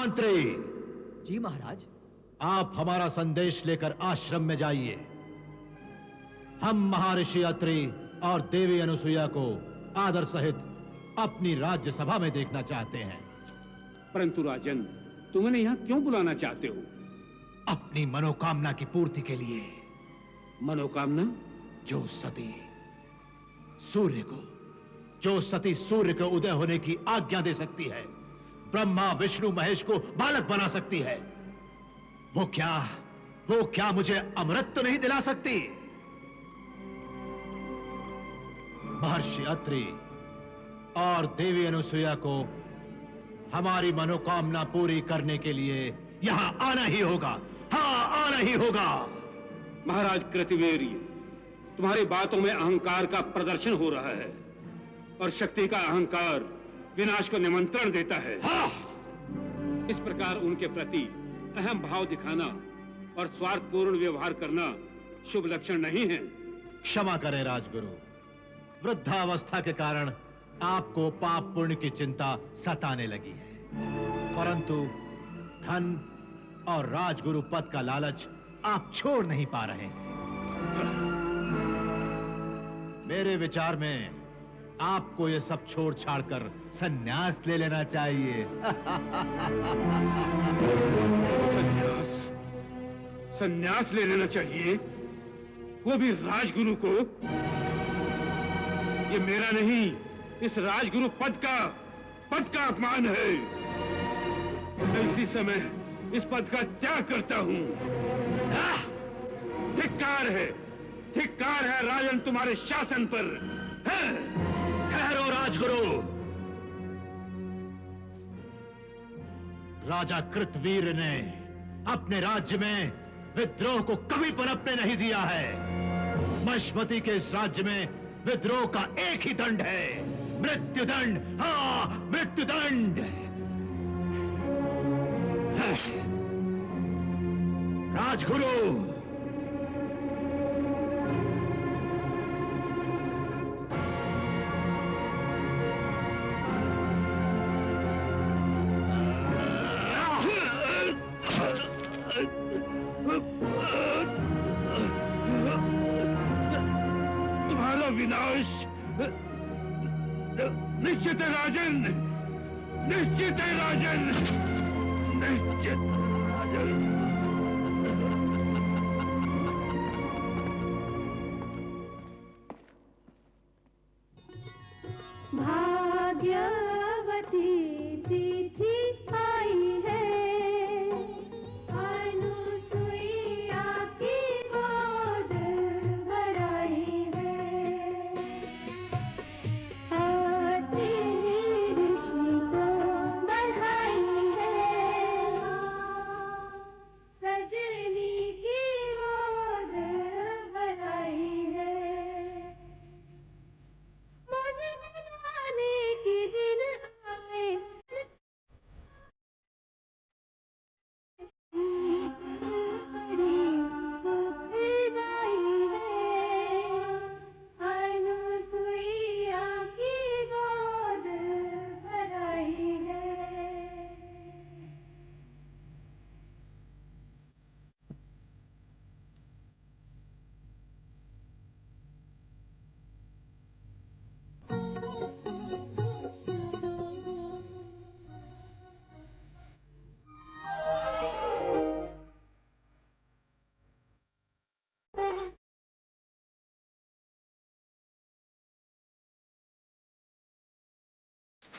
महामंत्री। जी महाराज। आप हमारा संदेश लेकर आश्रम में जाइए। हम महर्षि अत्रि और देवी अनुसुईया को आदर सहित अपनी राज्यसभा में देखना चाहते हैं। परंतु राजन, तुम उन्हें यहाँ क्यों बुलाना चाहते हो? अपनी मनोकामना की पूर्ति के लिए। मनोकामना? जो सती सूर्य को उदय होने की आज्ञा दे सकती है, ब्रह्मा विष्णु महेश को बालक बना सकती है, वो क्या मुझे अमृत तो नहीं दिला सकती? महर्षि अत्रि और देवी अनुसुईया को हमारी मनोकामना पूरी करने के लिए यहां आना ही होगा। हाँ, आना ही होगा। महाराज कृतिवेर्य, तुम्हारी बातों में अहंकार का प्रदर्शन हो रहा है और शक्ति का अहंकार विनाश को निमंत्रण देता है। हाँ। इस प्रकार उनके प्रति अहम भाव दिखाना और स्वार्थपूर्ण व्यवहार करना शुभ लक्षण नहीं है। क्षमा करें राजगुरु, वृद्धावस्था के कारण आपको पाप पुण्य की चिंता सताने लगी है, परंतु धन और राजगुरु पद का लालच आप छोड़ नहीं पा रहे हैं। मेरे विचार में आपको ये सब छोड़ छाड़ कर संन्यास ले लेना चाहिए। संन्यास ले लेना चाहिए? वो भी राजगुरु को? ये मेरा नहीं, इस राजगुरु पद का अपमान है। मैं इसी समय इस पद का त्याग करता हूं। धिक्कार है राजन तुम्हारे शासन पर। ठहरो राजगुरु। राजा कृतवीर ने अपने राज्य में विद्रोह को कभी पनपने नहीं दिया है। मष्मती के इस राज्य में विद्रोह का एक ही दंड है, मृत्युदंड। हाँ, मृत्युदंड। राजगुरु, तुम्हारा विनाश निश्चित है राजन, निश्चित है राजन, निश्चित राजन। भाग्यवती तिथि आई है, अनुसुईया की गोद भराई है। अत्रि ऋषि को बधाई है, सजनी की गोद भराई है। मुझे मनाने के दिन आए, बड़ी सुखदाई है। अनुसुईया की गोद भराई है।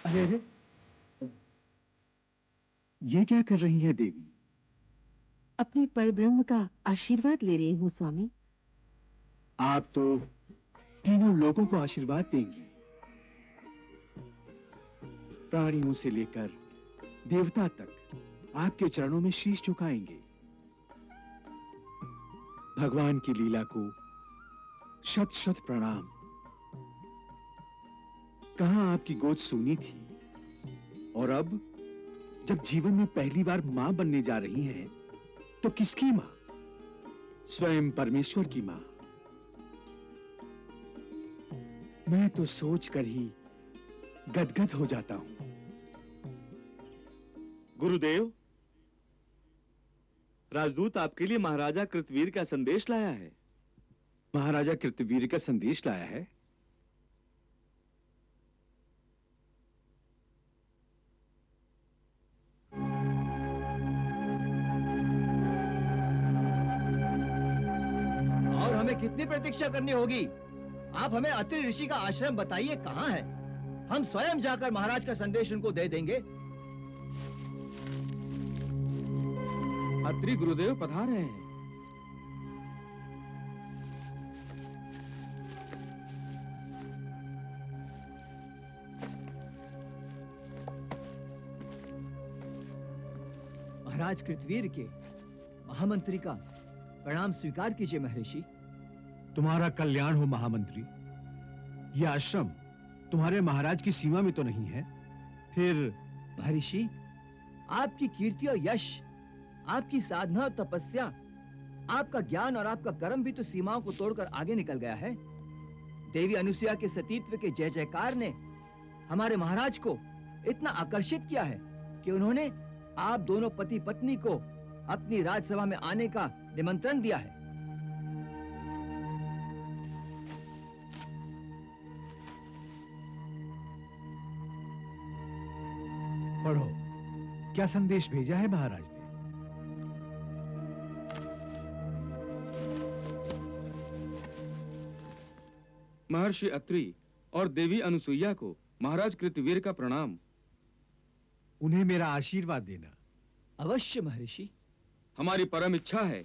अरे अरे, ये क्या कर रही है देवी? अपने परब्रह्म का आशीर्वाद ले रही हूँ स्वामी। आप तो तीनों लोगों को आशीर्वाद देंगी, प्राणियों से लेकर देवता तक आपके चरणों में शीश झुकाएंगे। भगवान की लीला को शत शत प्रणाम। कहां आपकी गोद सूनी थी, और अब जब जीवन में पहली बार मां बनने जा रही हैं, तो किसकी मां? स्वयं परमेश्वर की मां। मैं तो सोचकर ही गदगद हो जाता हूं। गुरुदेव, राजदूत आपके लिए महाराजा कृतवीर का संदेश लाया है। महाराजा कृतवीर का संदेश लाया है? और हमें कितनी प्रतीक्षा करनी होगी? आप हमें अत्रि ऋषि का आश्रम बताइए कहाँ है। हम स्वयं जाकर महाराज का संदेश उनको दे देंगे। अत्रि गुरुदेव पधार रहे हैं। महाराज कृतवीर के महामंत्री का प्रणाम स्वीकार कीजिए महर्षि। तुम्हारा कल्याण हो महामंत्री। यह आश्रम तुम्हारे महाराज की सीमा में तो नहीं है? फिर महर्षि, आपकी कीर्ति और यश, आपकी साधना और तपस्या, आपका ज्ञान और आपका कर्म भी तो सीमाओं को तोड़कर आगे निकल गया है। देवी अनुसुईया के सतीत्व के जय जयकार ने हमारे महाराज को इतना आकर्षित किया है कि उन्होंने आप दोनों पति पत्नी को अपनी राजसभा में आने का निमंत्रण दिया है। पढ़ो, क्या संदेश भेजा है महाराज ने? महर्षि अत्रि और देवी अनुसुईया को महाराज कृतवीर का प्रणाम। उन्हें मेरा आशीर्वाद देना। अवश्य महर्षि। हमारी परम इच्छा है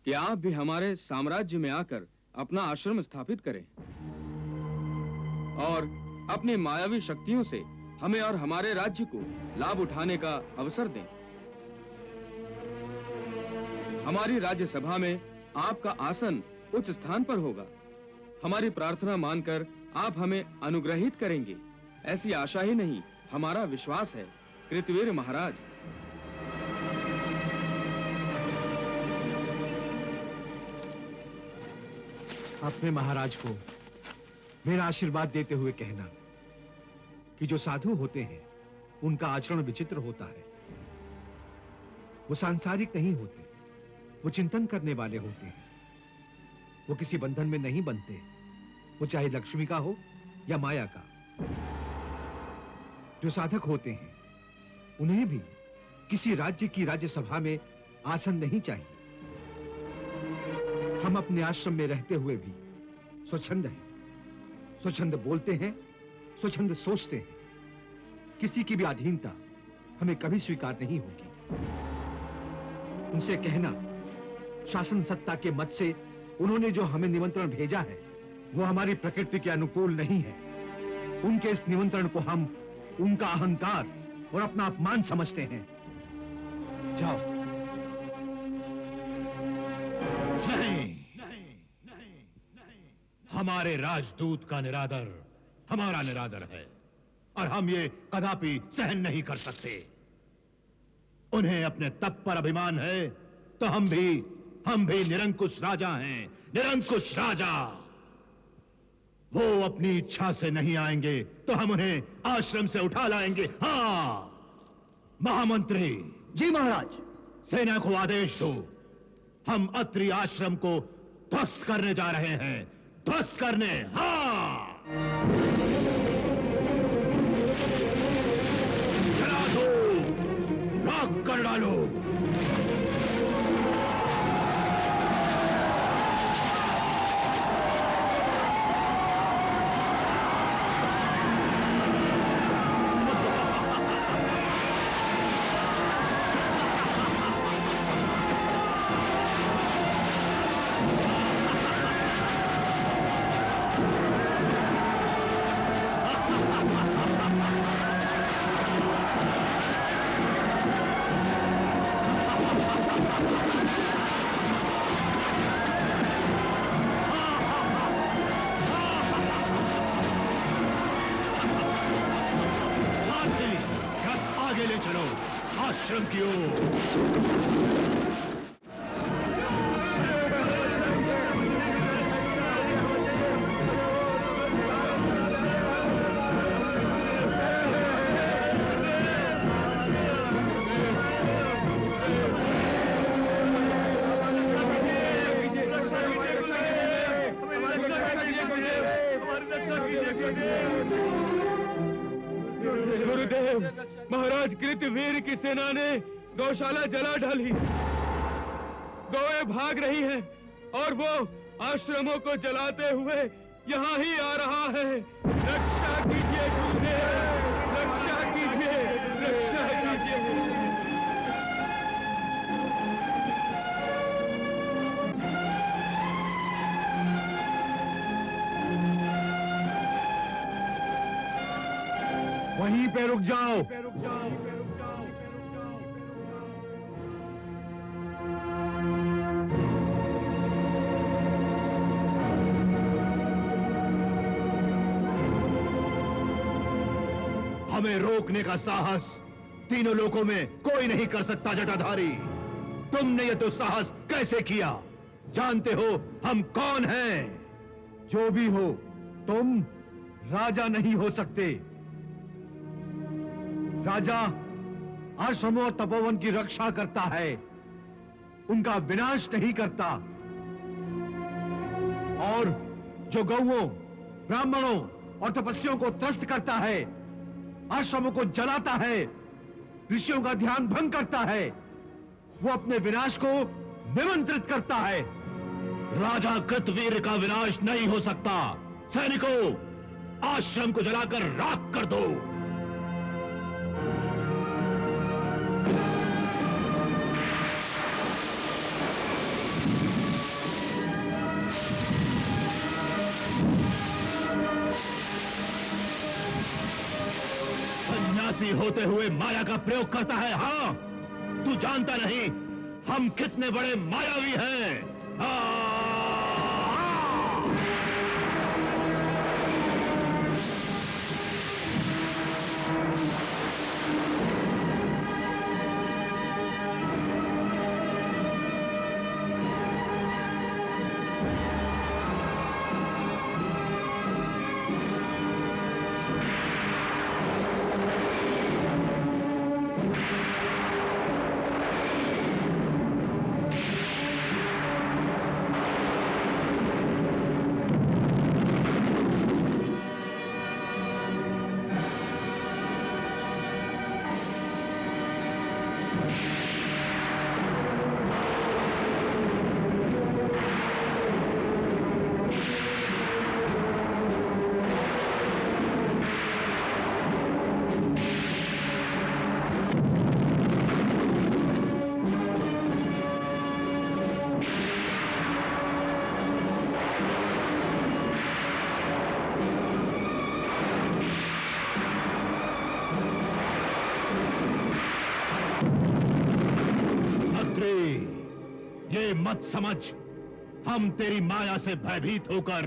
कि आप भी हमारे साम्राज्य में आकर अपना आश्रम स्थापित करें और अपनी मायावी शक्तियों से हमें और हमारे राज्य को लाभ उठाने का अवसर दें। हमारी राज्यसभा में आपका आसन उच्च स्थान पर होगा। हमारी प्रार्थना मानकर आप हमें अनुग्रहित करेंगे, ऐसी आशा ही नहीं, हमारा विश्वास है कृतवीर महाराज। अपने महाराज को मेरा आशीर्वाद देते हुए कहना कि जो साधु होते हैं उनका आचरण विचित्र होता है। वो सांसारिक नहीं होते, वो चिंतन करने वाले होते हैं। वो किसी बंधन में नहीं बनते, वो चाहे लक्ष्मी का हो या माया का। जो साधक होते हैं उन्हें भी किसी राज्य की राज्यसभा में आसन नहीं चाहिए। हम अपने आश्रम में रहते हुए भी स्वच्छंद हैं, स्वच्छंद बोलते हैं, स्वच्छंद सोचते हैं। किसी की भी अधीनता हमें कभी स्वीकार नहीं होगी। उनसे कहना शासन सत्ता के मत से उन्होंने जो हमें निमंत्रण भेजा है वो हमारी प्रकृति के अनुकूल नहीं है। उनके इस निमंत्रण को हम उनका अहंकार और अपना अपमान समझते हैं। जाओ। नहीं, हमारे राजदूत का निरादर हमारा निरादर है और हम ये कदापि सहन नहीं कर सकते। उन्हें अपने तप पर अभिमान है तो हम भी निरंकुश राजा हैं, निरंकुश राजा। वो अपनी इच्छा से नहीं आएंगे तो हम उन्हें आश्रम से उठा लाएंगे। हाँ महामंत्री। जी महाराज। सेना को आदेश दो, हम अत्रि आश्रम को ध्वस्त करने जा रहे हैं, ध्वस्त करने। हाँ जला दो, राख कर डालो। आगे ले चलो आश्रम की ओर। गुरुदेव, महाराज कृतवीर की सेना ने गौशाला जला डाली। गौएं भाग रही हैं और वो आश्रमों को जलाते हुए यहाँ ही आ रहा है। रक्षा कीजिए गुरुदेव, रक्षा कीजिए, रक्षा कीजिए। वहीं पे रुक जाओ। हमें रोकने का साहस तीनों लोकों में कोई नहीं कर सकता जटाधारी। तुमने ये तो साहस कैसे किया? जानते हो हम कौन हैं? जो भी हो, तुम राजा नहीं हो सकते। राजा आश्रमों और तपोवन की रक्षा करता है, उनका विनाश नहीं करता। और जो गौओं, ब्राह्मणों और तपस्वियों को त्रस्त करता है, आश्रमों को जलाता है, ऋषियों का ध्यान भंग करता है, वो अपने विनाश को निमंत्रित करता है। राजा कृतवीर का विनाश नहीं हो सकता। सैनिकों, आश्रम को जलाकर राख कर दो। सन्यासी होते हुए माया का प्रयोग करता है। हाँ, तू जानता नहीं हम कितने बड़े मायावी हैं। हाँ। ये मत समझ हम तेरी माया से भयभीत होकर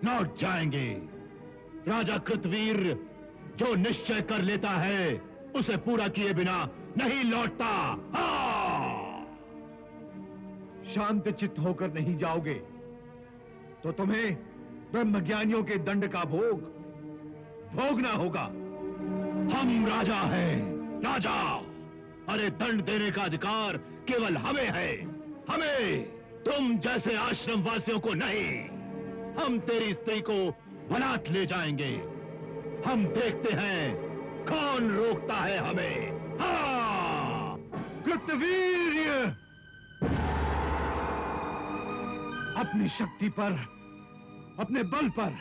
लौट जाएंगे। राजा कृतवीर जो निश्चय कर लेता है उसे पूरा किए बिना नहीं लौटता। हाँ! शांत चित्त होकर नहीं जाओगे तो तुम्हें ब्रह्मज्ञानियों के दंड का भोगना होगा। हम राजा हैं, राजा। अरे दंड देने का अधिकार केवल हमें है, हमें, तुम जैसे आश्रम वासियों को नहीं। हम तेरी स्त्री को बलात् ले जाएंगे। हम देखते हैं कौन रोकता है हमें। हाँ! कृतवीर्य, अपनी शक्ति पर, अपने बल पर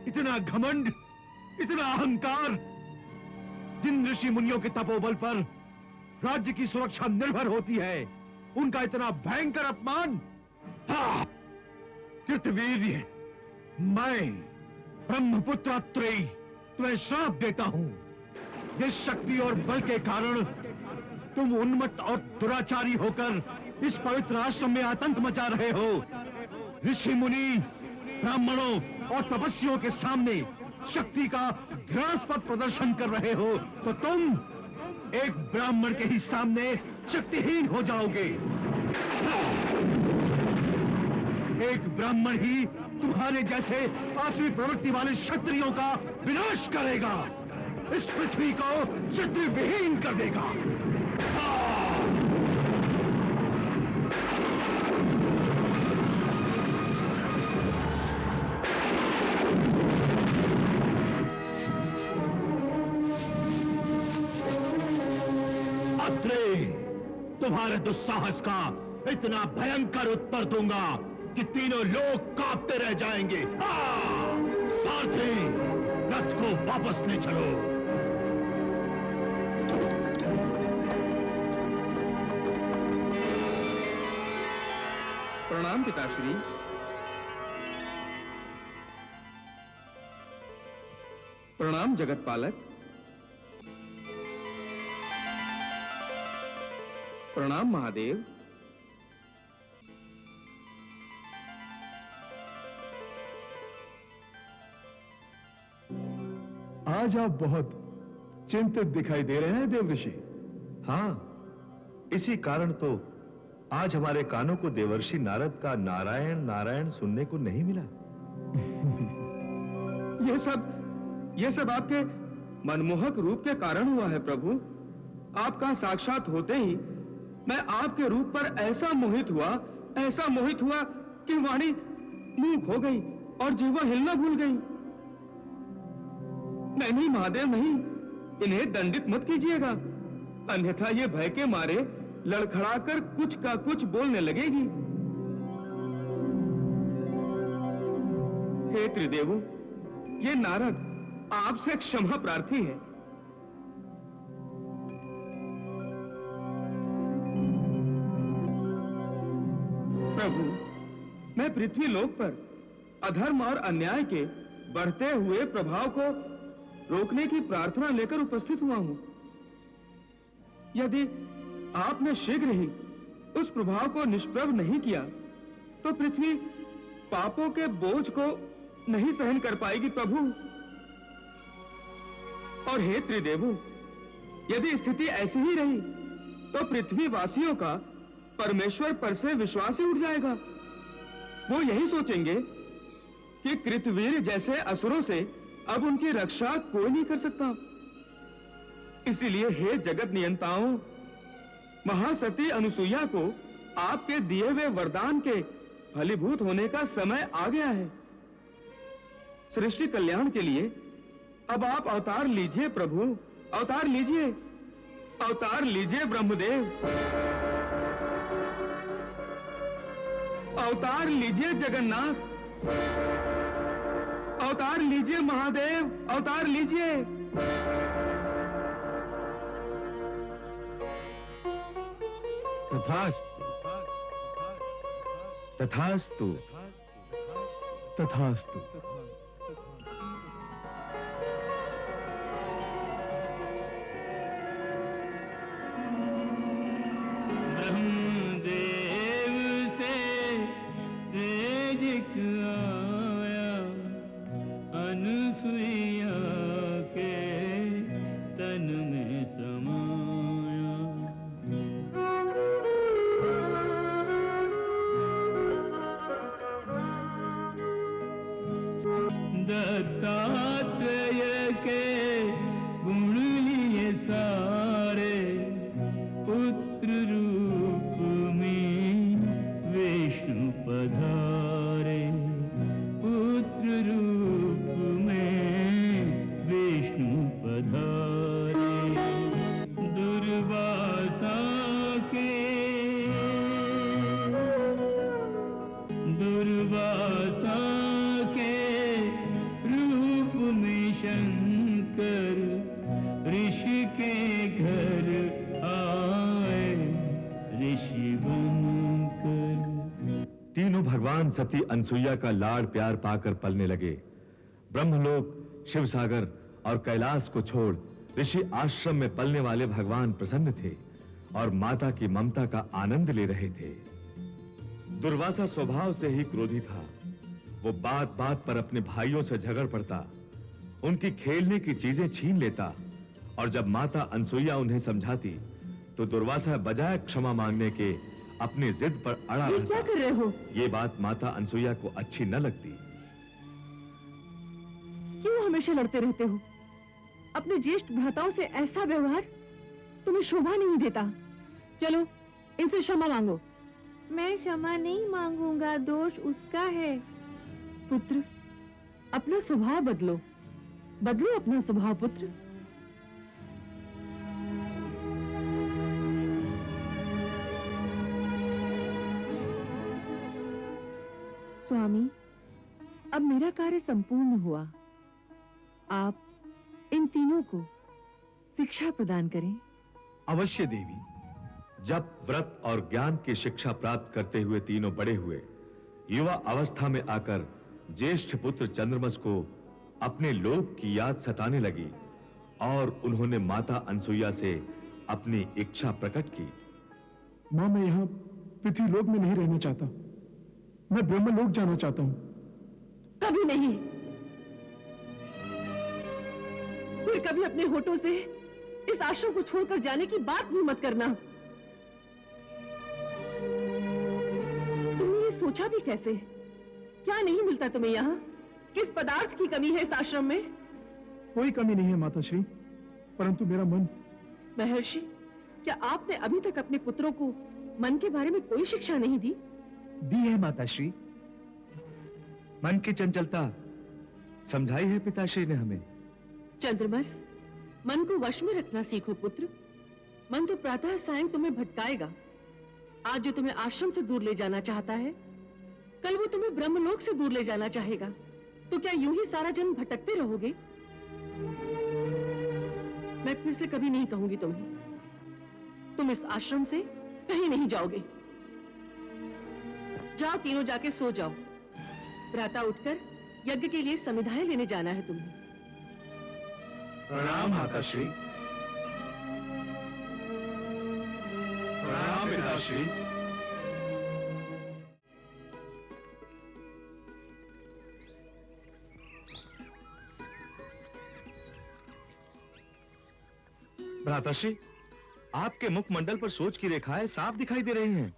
इतना घमंड, इतना अहंकार। जिन ऋषि मुनियों के तपोबल पर राज्य की सुरक्षा निर्भर होती है, उनका इतना भयंकर अपमान। हाँ! कृतवीर्य, मैं ब्रह्मपुत्र अत्रेय तुम्हें श्राप देता हूं। इस शक्ति और बल के कारण तुम उन्मत्त और दुराचारी होकर इस पवित्र आश्रम में आतंक मचा रहे हो। ऋषि मुनि, ब्राह्मणों और तपस्वियों के सामने शक्ति का घृणास्पद प्रदर्शन कर रहे हो, तो तुम एक ब्राह्मण के ही सामने शक्तिहीन हो जाओगे। एक ब्राह्मण ही तुम्हारे जैसे आसवी प्रवृत्ति वाले क्षत्रियों का विनाश करेगा, इस पृथ्वी को क्षत्रिय विहीन कर देगा। पुत्री, तुम्हारे दुस्साहस का इतना भयंकर उत्तर दूंगा कि तीनों लोग कांपते रह जाएंगे। हाँ! सारथी, रथ को वापस ले चलो। प्रणाम पिताश्री। प्रणाम जगत पालक। प्रणाम महादेव। आज आप बहुत चिंतित दिखाई दे रहे हैं देवर्षि। हाँ, इसी कारण तो आज हमारे कानों को देवर्षि नारद का नारायण नारायण सुनने को नहीं मिला। ये सब आपके मनमोहक रूप के कारण हुआ है प्रभु। आपका साक्षात होते ही मैं आपके रूप पर ऐसा मोहित हुआ कि वाणी मूक हो गई और जीवा हिलना भूल गई। नहीं महादेव नहीं, इन्हें दंडित मत कीजिएगा, अन्यथा ये भय के मारे लड़खड़ाकर कुछ का कुछ बोलने लगेगी। हे त्रिदेवो, ये नारद आपसे क्षमा प्रार्थी है। प्रभु, मैं पृथ्वी लोक पर अधर्म और अन्याय के बढ़ते हुए प्रभाव को रोकने की प्रार्थना लेकर उपस्थित हुआ हूं। यदि आपने शीघ्र ही उस प्रभाव को निष्प्रभ नहीं किया तो पृथ्वी पापों के बोझ को नहीं सहन कर पाएगी प्रभु। और हे त्रिदेवो, यदि स्थिति ऐसी ही रही तो पृथ्वी वासियों का परमेश्वर पर से विश्वास ही उठ जाएगा। वो यही सोचेंगे कि कृतवीर जैसे असुरों से अब उनकी रक्षा कोई नहीं कर सकता। इसीलिए हे जगत नियंताओं, महासती अनुसुईया को आपके दिए हुए वरदान के फलीभूत होने का समय आ गया है। सृष्टि कल्याण के लिए अब आप अवतार लीजिए प्रभु, अवतार लीजिए, अवतार लीजिए ब्रह्मदेव, अवतार लीजिए जगन्नाथ, अवतार लीजिए महादेव, अवतार लीजिए। तथास्तु, तथास्तु, तथास्तु। ब्रह्मदेव से तेज आया, अनुसुईया के तन में समाया। दत्तात्रेय के गुण लिए सारे, पुत्र रूप में विष्णु पधारे, पुत्र रूप में विष्णु पधारे। दुर्वासा के रूप में शंकर ऋषि के घर आए, ऋषि बनकर। तीनों भगवान सती अनसुईया का लाड़ प्यार पाकर पलने लगे। ब्रह्मलोक, शिवसागर और कैलाश को छोड़ ऋषि आश्रम में पलने वाले भगवान प्रसन्न थे और माता की ममता का आनंद ले रहे थे। दुर्वासा स्वभाव से ही क्रोधी था। वो बात बात पर अपने भाइयों से झगड़ पड़ता, उनकी खेलने की चीजें छीन लेता और जब माता अनसुईया उन्हें समझाती तो दुर्वासा बजाय क्षमा मांगने के अपनी जिद पर अड़ा रहता। क्या कर रहे हो? ये बात माता अनसुईया को अच्छी न लगती। क्यों हमेशा लड़ते रहते हो? अपने ज्येष्ठ भ्राताओं से ऐसा व्यवहार तुम्हें शोभा नहीं देता। चलो इनसे क्षमा मांगो। मैं क्षमा नहीं मांगूंगा, दोष उसका है। पुत्र, अपना स्वभाव बदलो, बदलो अपना स्वभाव पुत्र। स्वामी, अब मेरा कार्य संपूर्ण हुआ। आप इन तीनों को शिक्षा प्रदान करें। अवश्य देवी। जब व्रत और ज्ञान की शिक्षा प्राप्त करते हुए तीनों बड़े हुए, युवा अवस्था में आकर ज्येष्ठ पुत्र चंद्रमस को अपने लोक की याद सताने लगी और उन्होंने माता अनसुईया से अपनी इच्छा प्रकट की। मां, मैं यहाँ पृथ्वीलोक में नहीं रहना चाहता, मैं ब्रह्मलोक जाना चाहता हूँ। कभी नहीं। फिर कभी अपने होठों से इस आश्रम को छोड़कर जाने की बात भी मत करना। तुमने ये सोचा भी कैसे? क्या नहीं मिलता तुम्हें यहाँ? किस पदार्थ की कमी है इस आश्रम में? कोई कमी नहीं है माताश्री, परंतु मेरा मन। महर्षि, क्या आपने अभी तक अपने पुत्रों को मन के बारे में कोई शिक्षा नहीं दी? दी है माताश्री। मन की चंचलता समझाई है पिताश्री ने हमें। चंद्रमस, मन को वश में रखना सीखो पुत्र। मन तो प्रातः सायं तुम्हें भटकाएगा। आज जो तुम्हें आश्रम से दूर ले जाना चाहता है, कल वो तुम्हें ब्रह्मलोक से दूर ले जाना चाहेगा। तो क्या यूं ही सारा जन्म भटकते रहोगे? मैं फिर से कभी नहीं कहूंगी तुम्हें, तुम इस आश्रम से कहीं नहीं जाओगे। जाओ, तीनों जाके सो जाओ। प्रातः उठकर यज्ञ के लिए समिधाएं लेने जाना है तुम्हें। प्रणाम माताश्री। प्रणाम पिताश्री। भ्राताश्री, आपके मुखमंडल पर सोच की रेखाएं साफ दिखाई दे रही हैं।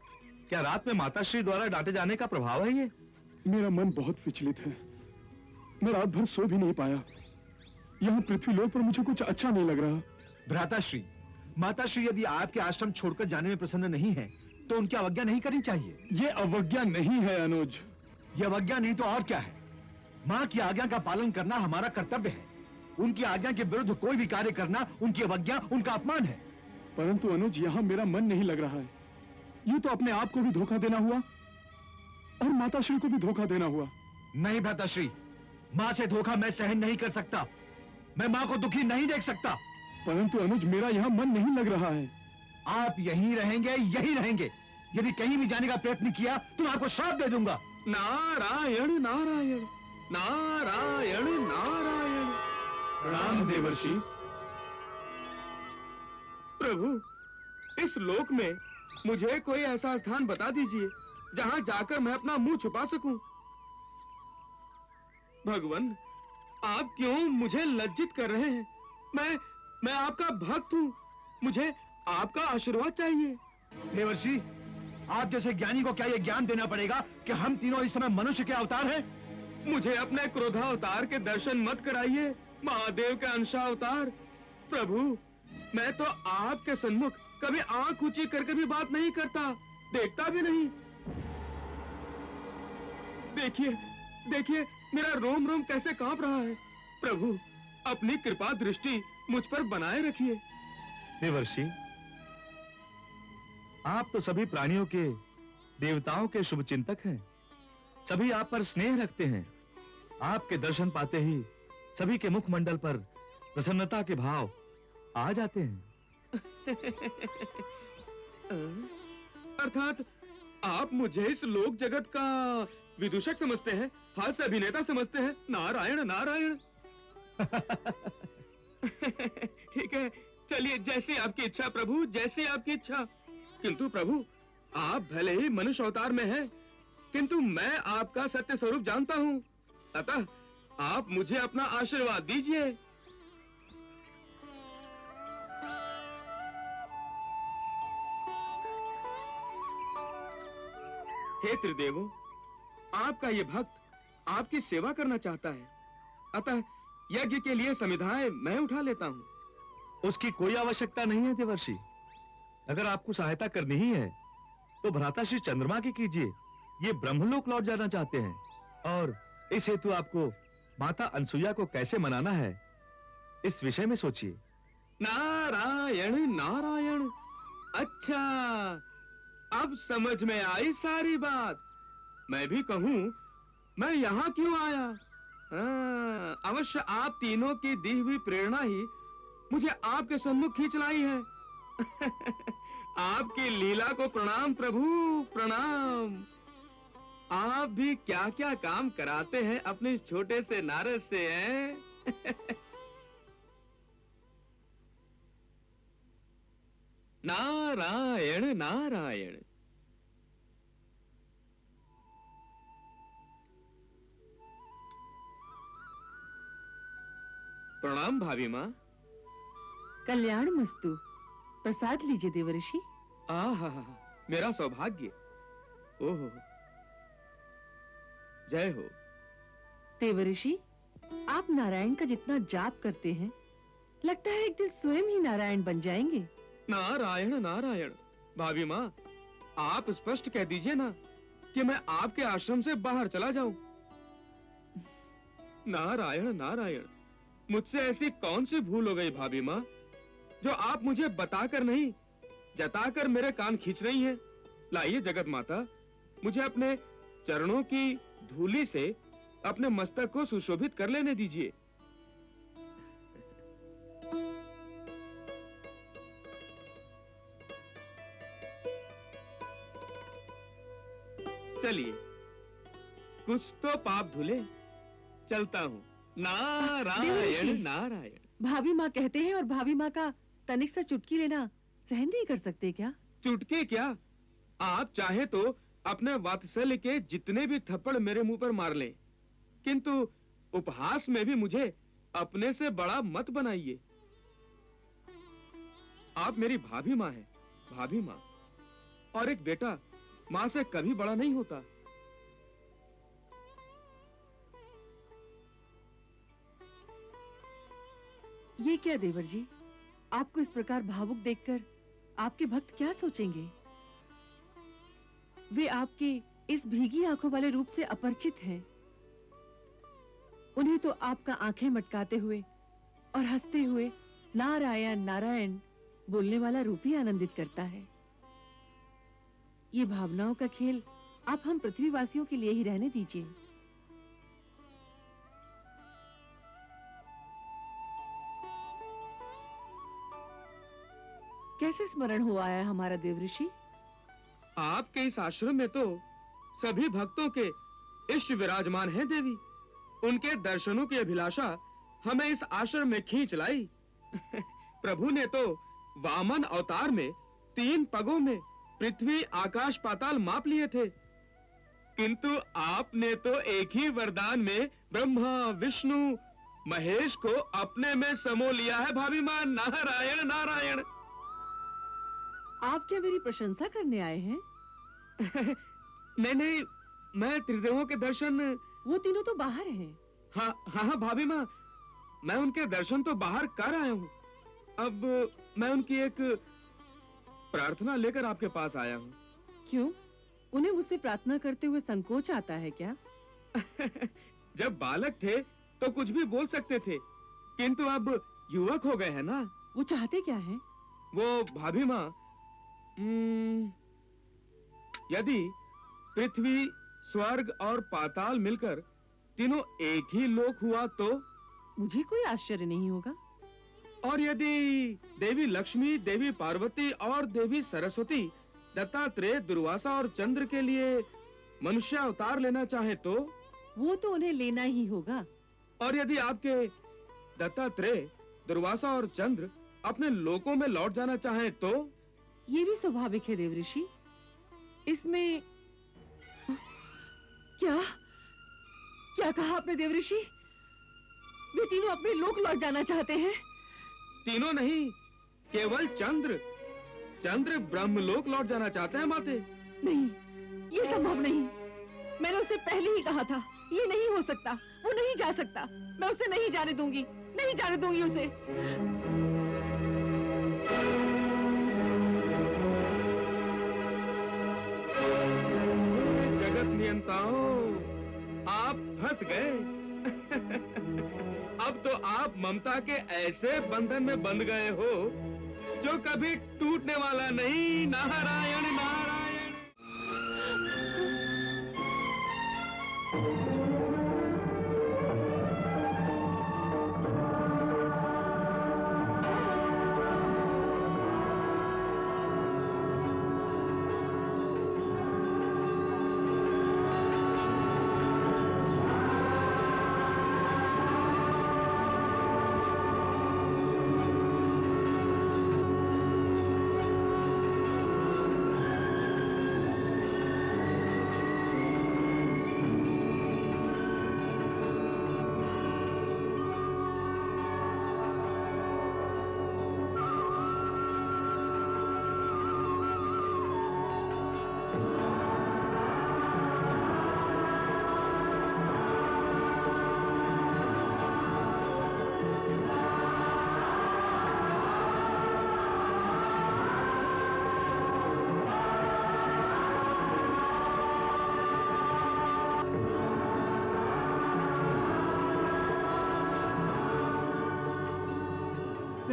क्या रात में माताश्री द्वारा डांटे जाने का प्रभाव है ये? मेरा मन बहुत विचलित है, मैं रात भर सो भी नहीं पाया। यहाँ पृथ्वीलोक पर मुझे कुछ अच्छा नहीं लग रहा। भ्राताश्री, माताश्री यदि आपके आश्रम छोड़कर जाने में प्रसन्न नहीं है, तो उनकी अवज्ञा नहीं करनी चाहिए। ये अवज्ञा नहीं है अनुज। ये अवज्ञा नहीं तो और क्या है? माँ की आज्ञा का पालन करना हमारा कर्तव्य है। उनकी आज्ञा के विरुद्ध कोई भी कार्य करना उनकी अवज्ञा, उनका अपमान है। परंतु अनुज, यहाँ मेरा मन नहीं लग रहा है। ये तो अपने आप को भी धोखा देना हुआ और माताश्री को भी धोखा देना हुआ। नहीं भ्राताश्री, माँ से धोखा मैं सहन नहीं कर सकता। मैं माँ को दुखी नहीं देख सकता। परंतु अनुज, मेरा यहाँ मन नहीं लग रहा है। आप यहीं रहेंगे, यहीं रहेंगे। यदि कहीं भी जाने का प्रयत्न किया तो मैं आपको श्राप दे दूंगा। नारायण नारायण नारायण नारायण। प्रणाम देवर्षि। प्रभु, इस लोक में मुझे कोई ऐसा स्थान बता दीजिए जहां जाकर मैं अपना मुंह छुपा सकूं। भगवान, आप क्यों मुझे लज्जित कर रहे हैं? मैं आपका भक्त हूं। मुझे आपका आशीर्वाद चाहिए। देवर्षि, आप जैसे ज्ञानी को क्या यह ज्ञान देना पड़ेगा कि हम तीनों इस समय मनुष्य के अवतार हैं? मुझे अपने क्रोधावतार के दर्शन मत कराइए, महादेव के अंशावतार। प्रभु, मैं तो आपके सन्मुख कभी आंख ऊंची करके भी बात नहीं करता, देखता भी नहीं। देखिए देखिए, मेरा रोम रोम कैसे कांप रहा है। प्रभु, अपनी कृपा दृष्टि मुझ पर बनाए रखिए। देवर्षि, आप तो सभी प्राणियों के, देवताओं के शुभ चिंतक हैं। सभी आप पर स्नेह रखते हैं। आपके दर्शन पाते ही सभी के मुखमंडल पर प्रसन्नता के भाव आ जाते हैं। अर्थात आप मुझे इस लोक जगत का विदूषक समझते हैं, हास्य अभिनेता समझते हैं। नारायण नारायण। ठीक है, चलिए, जैसी आपकी इच्छा प्रभु, जैसी आपकी इच्छा। किंतु प्रभु, आप भले ही मनुष्य अवतार में हैं, किंतु मैं आपका सत्य स्वरूप जानता हूं। अतः आप मुझे अपना आशीर्वाद दीजिए। हे त्रिदेवों, आपका ये भक्त आपकी सेवा करना चाहता है, अतः यज्ञ के लिए समिधाएं मैं उठा लेता हूं। उसकी कोई आवश्यकता नहीं है देवर्षि। अगर आपको सहायता करनी ही है तो भ्राताश्री चंद्रमा की कीजिए। ये ब्रह्मलोक लौट जाना चाहते हैं और इस हेतु आपको माता अनसुईया को कैसे मनाना है, इस विषय में सोचिए। नारायण नारायण। अच्छा, अब समझ में आई सारी बात। मैं भी कहूं मैं यहाँ क्यों आया? अवश्य आप तीनों की दी हुई प्रेरणा ही मुझे आपके सम्मुख खींच लाई है। आपकी लीला को प्रणाम प्रभु, प्रणाम। आप भी क्या क्या काम कराते हैं अपने इस छोटे से नारद से, हैं? नारायण नारायण। प्रणाम भाभी माँ। कल्याण मस्तु। प्रसाद लीजिए देवर्षि। आहा, मेरा सौभाग्य। ओहो, जय हो। देवर्षि, आप नारायण का जितना जाप करते हैं, लगता है एक दिन स्वयं ही नारायण बन जाएंगे। नारायण नारायण। भाभी माँ, आप स्पष्ट कह दीजिए ना कि मैं आपके आश्रम से बाहर चला जाऊं। नारायण नारायण। मुझसे ऐसी कौन सी भूल हो गई भाभी माँ, जो आप मुझे बताकर नहीं, जताकर मेरे कान खींच रही हैं? लाइए जगत माता, मुझे अपने चरणों की धूली से अपने मस्तक को सुशोभित कर लेने दीजिए। चलिए, कुछ तो पाप धुले। चलता हूँ। नारायण नारायण। भाभी माँ कहते हैं और भाभी माँ का तनिक सा चुटकी लेना सहन नहीं कर सकते क्या? चुटकी क्या? आप चाहे तो अपने वात्सल्य के जितने भी थप्पड़ मेरे मुंह पर मार लें, किंतु उपहास में भी मुझे अपने से बड़ा मत बनाइए। आप मेरी भाभी माँ हैं, भाभी माँ। और एक बेटा माँ से कभी बड़ा नहीं होता। ये क्या देवर जी, आपको इस प्रकार भावुक देखकर आपके भक्त क्या सोचेंगे? वे आपके इस भीगी आंखों वाले रूप से अपरिचित हैं। उन्हें तो आपका आंखें मटकाते हुए और हंसते हुए नारायण नारायण बोलने वाला रूप ही आनंदित करता है। ये भावनाओं का खेल आप हम पृथ्वीवासियों के लिए ही रहने दीजिए। कैसे स्मरण हो आया हमारा देवऋषि? आपके इस आश्रम में तो सभी भक्तों के इष्ट विराजमान हैं देवी। उनके दर्शनों की अभिलाषा हमें इस आश्रम में खींच लाई। प्रभु ने तो वामन अवतार में 3 पगों में पृथ्वी आकाश पाताल माप लिए थे, किंतु आपने तो एक ही वरदान में ब्रह्मा विष्णु महेश को अपने में समो लिया है भाभी मां। नारायण नारायण। आप क्या मेरी प्रशंसा करने आए हैं? नहीं, मैं त्रिदेवों के दर्शन। वो तीनों तो बाहर हैं। हाँ हाँ हाँ भाभी माँ, मैं उनके दर्शन तो बाहर कर आया हूँ। अब मैं उनकी एक प्रार्थना लेकर आपके पास आया हूँ। क्यों? उन्हें मुझसे प्रार्थना करते हुए संकोच आता है क्या? जब बालक थे तो कुछ भी बोल सकते थे, किंतु अब युवक हो गए हैं ना। वो चाहते क्या हैं? वो भाभी माँ, यदि पृथ्वी स्वर्ग और पाताल मिलकर तीनों एक ही लोक हुआ तो? मुझे कोई आश्चर्य नहीं होगा। और यदि देवी लक्ष्मी, देवी पार्वती और देवी सरस्वती दत्तात्रेय, दुर्वासा और चंद्र के लिए मनुष्य अवतार लेना चाहे तो? वो तो उन्हें लेना ही होगा। और यदि आपके दत्तात्रेय, दुर्वासा और चंद्र अपने लोकों में लौट जाना चाहे तो? ये भी स्वाभाविक है देवऋषि। इसमें क्या क्या कहा आपने देवऋषि? वे तीनों अपने लोक लौट जाना चाहते हैं? तीनों नहीं, केवल चंद्र। चंद्र ब्रह्मलोक लौट जाना चाहते हैं माते। नहीं, ये संभव नहीं। मैंने उसे पहले ही कहा था, ये नहीं हो सकता। वो नहीं जा सकता। मैं उसे नहीं जाने दूंगी, नहीं जाने दूंगी उसे। जगत नियंताओं, आप फंस गए। अब तो आप ममता के ऐसे बंधन में बंध गए हो जो कभी टूटने वाला नहीं। नारायण नारायण।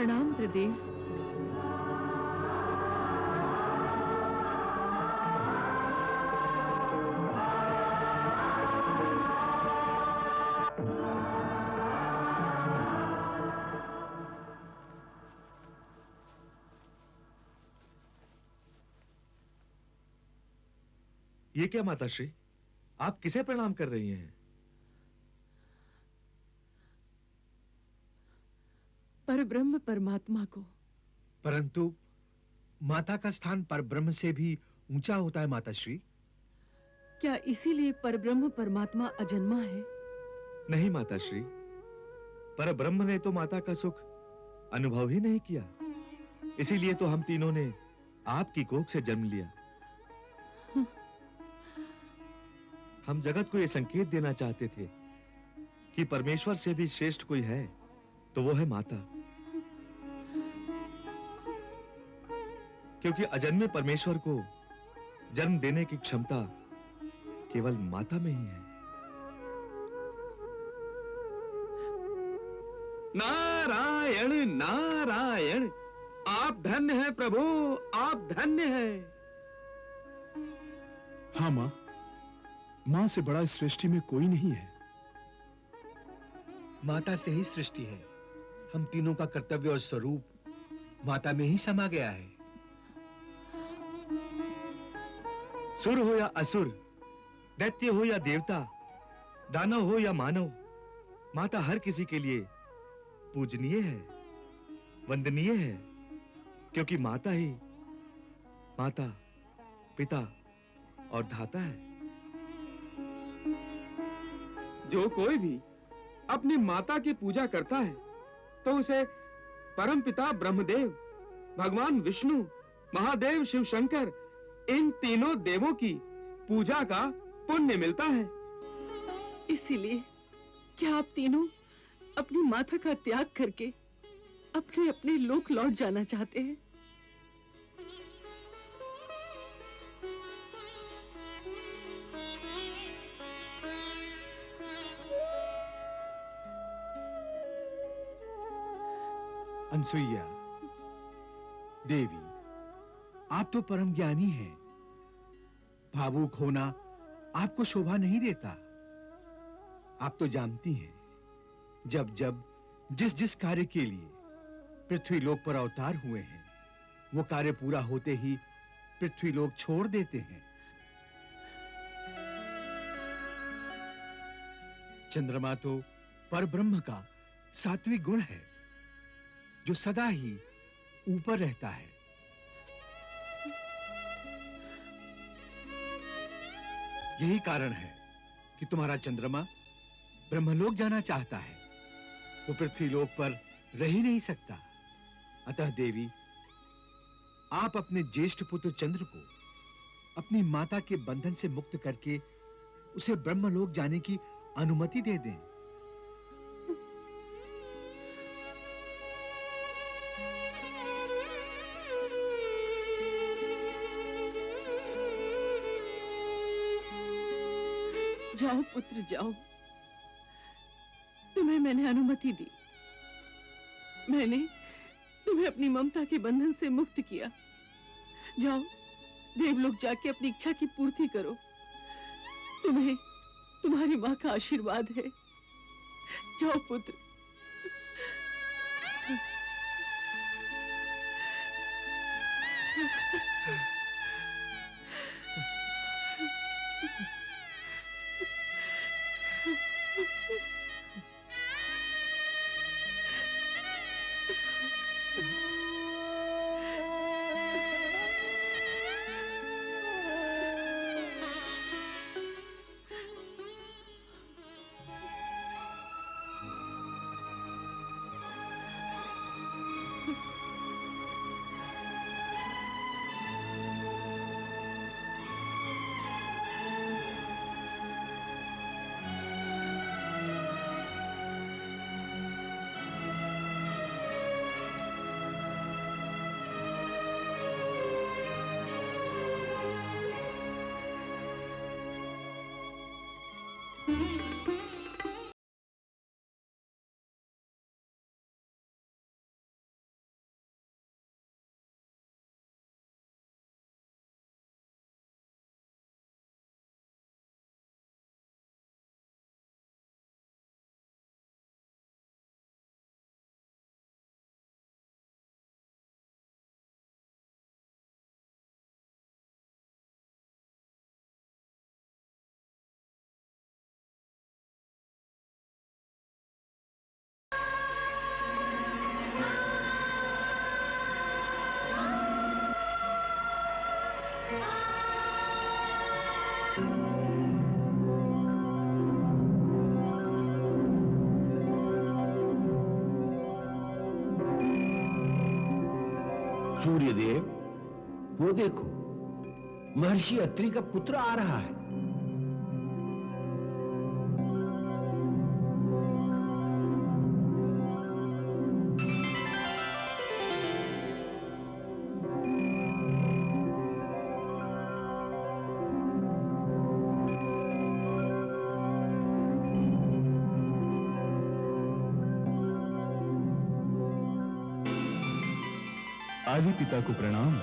प्रणाम त्रिदेव। ये क्या माताश्री, आप किसे प्रणाम कर रही हैं? परब्रह्म परमात्मा को। परंतु माता का स्थान परब्रह्म से भी ऊंचा होता है माताश्री। क्या इसीलिए परब्रह्म परमात्मा अजन्मा है? नहीं माताश्री, परब्रह्म ने तो माता का सुख अनुभव ही नहीं किया, इसीलिए तो हम तीनों ने आपकी कोख से जन्म लिया। हम जगत को यह संकेत देना चाहते थे कि परमेश्वर से भी श्रेष्ठ कोई है तो वो है माता, क्योंकि अजन्मे परमेश्वर को जन्म देने की क्षमता केवल माता में ही है। नारायण नारायण, आप धन्य हैं प्रभु, आप धन्य हैं। हाँ माँ, माँ से बड़ा इस सृष्टि में कोई नहीं है। माता से ही सृष्टि है। हम तीनों का कर्तव्य और स्वरूप माता में ही समा गया है। सुर हो या असुर, दैत्य हो या देवता, दानव हो या मानव, माता हर किसी के लिए पूजनीय है, वंदनीय है, क्योंकि माता ही माता, पिता और धाता है। जो कोई भी अपनी माता की पूजा करता है तो उसे परमपिता ब्रह्मदेव, भगवान विष्णु, महादेव शिव शंकर, इन तीनों देवों की पूजा का पुण्य मिलता है। इसीलिए क्या आप तीनों अपनी माता का त्याग करके अपने अपने लोक लौट जाना चाहते हैं? अनसुईया देवी, आप तो परम ज्ञानी हैं। भावुक होना आपको शोभा नहीं देता। आप तो जानती हैं, जब जब जिस जिस कार्य के लिए पृथ्वी लोक पर अवतार हुए हैं, वो कार्य पूरा होते ही पृथ्वी लोक छोड़ देते हैं। चंद्रमा तो परब्रह्म का सात्विक गुण है, जो सदा ही ऊपर रहता है। यही कारण है कि तुम्हारा चंद्रमा ब्रह्मलोक जाना चाहता है। वो पृथ्वी लोक पर रह ही नहीं सकता। अतः देवी, आप अपने ज्येष्ठ पुत्र चंद्र को अपनी माता के बंधन से मुक्त करके उसे ब्रह्मलोक जाने की अनुमति दे दें। जाओ पुत्र जाओ, तुम्हें मैंने अनुमति दी। मैंने तुम्हें अपनी ममता के बंधन से मुक्त किया। जाओ देवलोक जाके अपनी इच्छा की पूर्ति करो। तुम्हें तुम्हारी माँ का आशीर्वाद है। जाओ पुत्र। सूर्यदेव, वो देखो, महर्षि अत्रि का पुत्र आ रहा है। आदि पिता को प्रणाम।